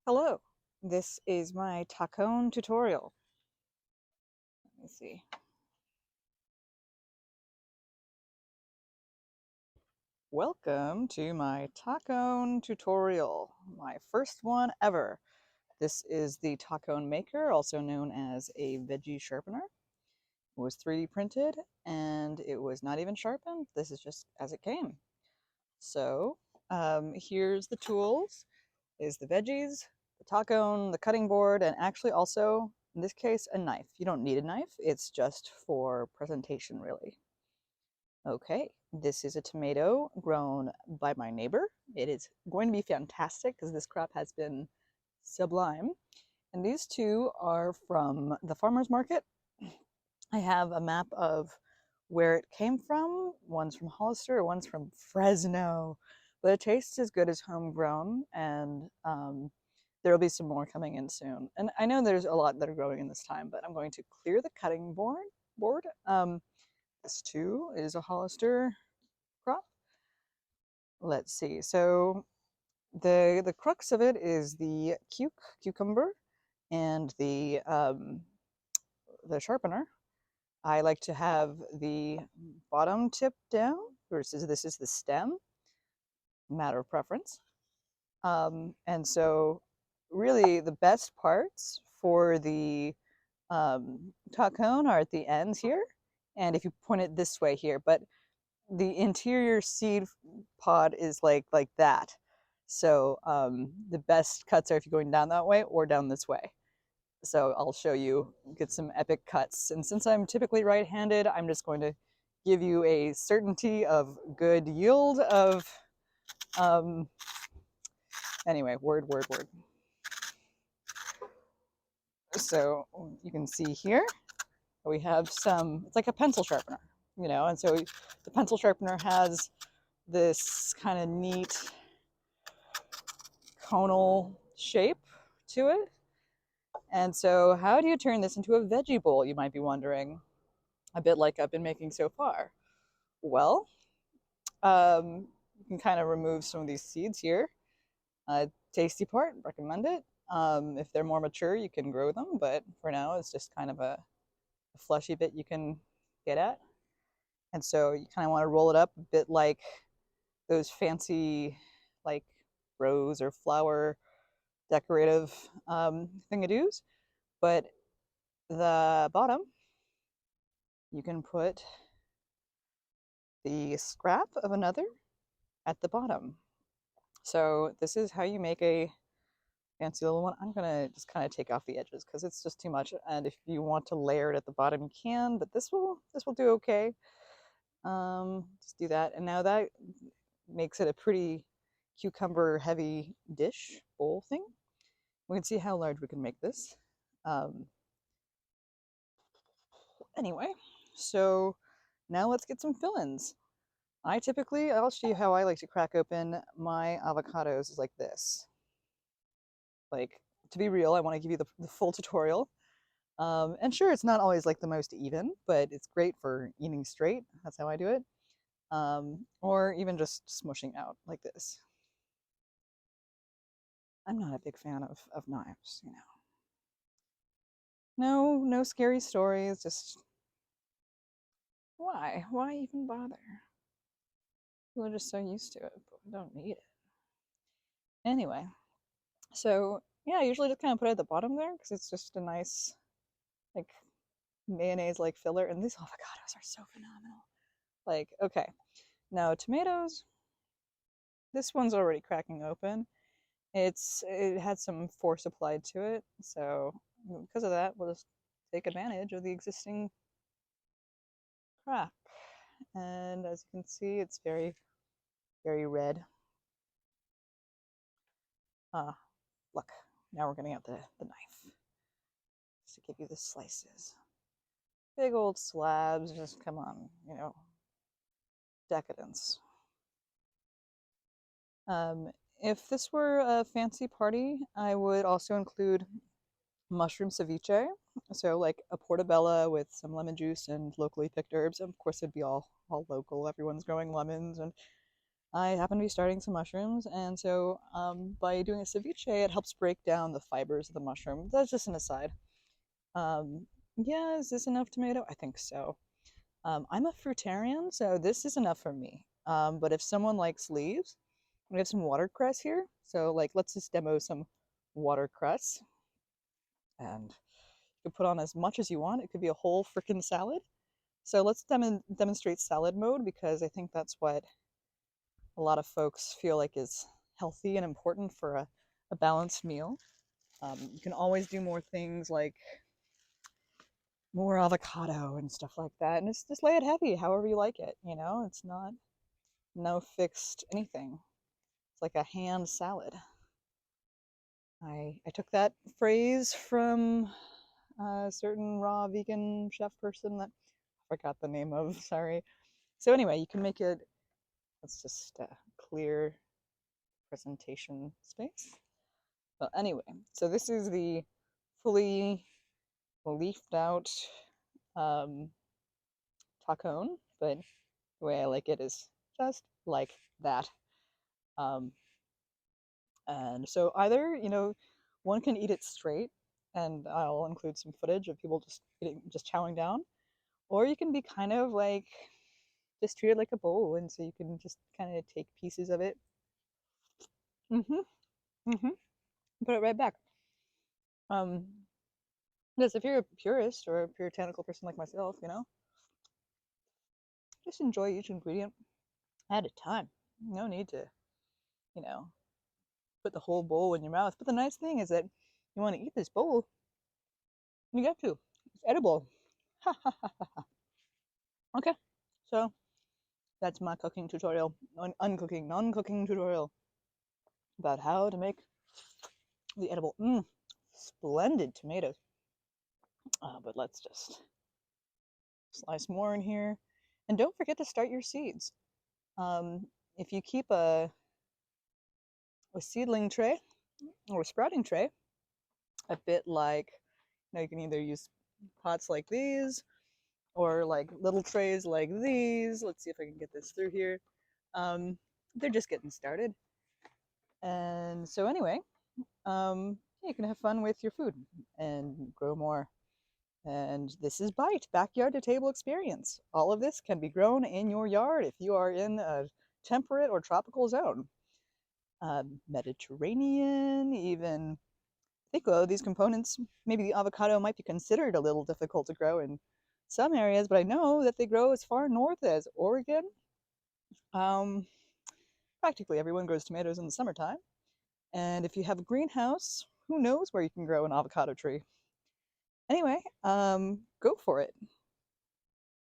Hello, this is my Tacone tutorial. Let me see. Welcome to my Tacone tutorial, my first one ever. This is the Tacone Maker, also known as a veggie sharpener. It was 3D printed and it was not even sharpened. This is just as it came. So here's the tools, is the veggies, the tacone, the cutting board, and actually also, in this case, a knife. You don't need a knife, it's just for presentation, really. Okay, this is a tomato grown by my neighbor. It is going to be fantastic because this crop has been sublime. And these two are from the farmer's market. I have a map of where it came from. One's from Hollister, one's from Fresno. But it tastes as good as homegrown, and there will be some more coming in soon. And I know there's a lot that are growing in this time, but I'm going to clear the cutting board. This too is a Hollister crop. Let's see. So the crux of it is the cucumber and the sharpener. I like to have the bottom tip down versus this is the stem, matter of preference. And so really the best parts for the tacone are at the ends here. And if you point it this way here, but the interior seed pod is like that. So the best cuts are if you're going down that way or down this way. So I'll show you, get some epic cuts. And since I'm typically right-handed, I'm just going to give you a certainty of good yield of, anyway, word. So you can see here, we have some, it's like a pencil sharpener, you know, and so the pencil sharpener has this kind of neat conal shape to it. And so how do you turn this into a veggie bowl, you might be wondering, a bit like I've been making so far. Well, you can kind of remove some of these seeds here. Tasty part, recommend it. If they're more mature, you can grow them, but for now, it's just kind of a fleshy bit you can get at. And so you kind of want to roll it up a bit like those fancy, like rose or flower decorative thingadoos. But the bottom, you can put the scrap of another at the bottom. So this is how you make a fancy little one. I'm gonna just kind of take off the edges because it's just too much. And if you want to layer it at the bottom, you can, but this will do okay. Just do that. And now that makes it a pretty cucumber heavy dish bowl thing. We can see how large we can make this. Anyway, so now let's get some fill-ins. I'll show you how I like to crack open my avocados is like this. Like, to be real, I want to give you the full tutorial. And sure, it's not always like the most even, but it's great for eating straight. That's how I do it. Or even just smushing out like this. I'm not a big fan of knives, you know. No scary stories, just why? Why even bother? People are just so used to it, but we don't need it. Anyway, so yeah, I usually just kind of put it at the bottom there because it's just a nice, like, mayonnaise-like filler. And these avocados are so phenomenal. Like, okay, now tomatoes. This one's already cracking open. It had some force applied to it, so because of that, we'll just take advantage of the existing crack. And as you can see, it's very, very red. Look, now we're getting out the knife just to give you the slices. Big old slabs, just come on, you know, decadence. If this were a fancy party, I would also include mushroom ceviche. So like a portobello with some lemon juice and locally picked herbs. Of course, it'd be all local. Everyone's growing lemons, and I happen to be starting some mushrooms, and so by doing a ceviche, it helps break down the fibers of the mushroom. That's just an aside. Um, yeah, is this enough tomato? I think so. I'm a fruitarian, so this is enough for me. But if someone likes leaves, we have some watercress here. So, like, let's just demo some watercress. And you can put on as much as you want. It could be a whole freaking salad. So let's demonstrate salad mode because I think that's what a lot of folks feel like is healthy and important for a balanced meal. You can always do more things like more avocado and stuff like that, and it's just lay it heavy, however you like it. It's not no fixed anything. It's like a hand salad. I took that phrase from a certain raw vegan chef person that I forgot the name of. Sorry. So anyway, you can make it. Let's just clear presentation space. Well, anyway, so this is the fully leafed out um, tacone, but the way I like it is just like that. Um, and so either, one can eat it straight, and I'll include some footage of people just eating, just chowing down, or you can be kind of like just treat it like a bowl, and so you can just kind of take pieces of it. Mm-hmm. Mm-hmm. Put it right back. Um, because if you're a purist or a puritanical person like myself, just enjoy each ingredient at a time. No need to, you know, put the whole bowl in your mouth. But the nice thing is that you want to eat this bowl, you get to. It's edible. Okay, so that's my cooking tutorial, non-cooking tutorial about how to make the edible. Splendid tomatoes. But let's just slice more in here. And don't forget to start your seeds. If you keep a seedling tray or a sprouting tray, a bit like, you can either use pots like these or like little trays like these. Let's see if I can get this through here. They're just getting started. And so anyway, you can have fun with your food and grow more. And this is Bite, Backyard to Table Experience. All of this can be grown in your yard if you are in a temperate or tropical zone. Mediterranean, even thick. These components, maybe the avocado might be considered a little difficult to grow in some areas, but I know that they grow as far north as Oregon. Um, Practically everyone grows tomatoes in the summertime. And if you have a greenhouse, who knows where you can grow an avocado tree? Anyway, go for it.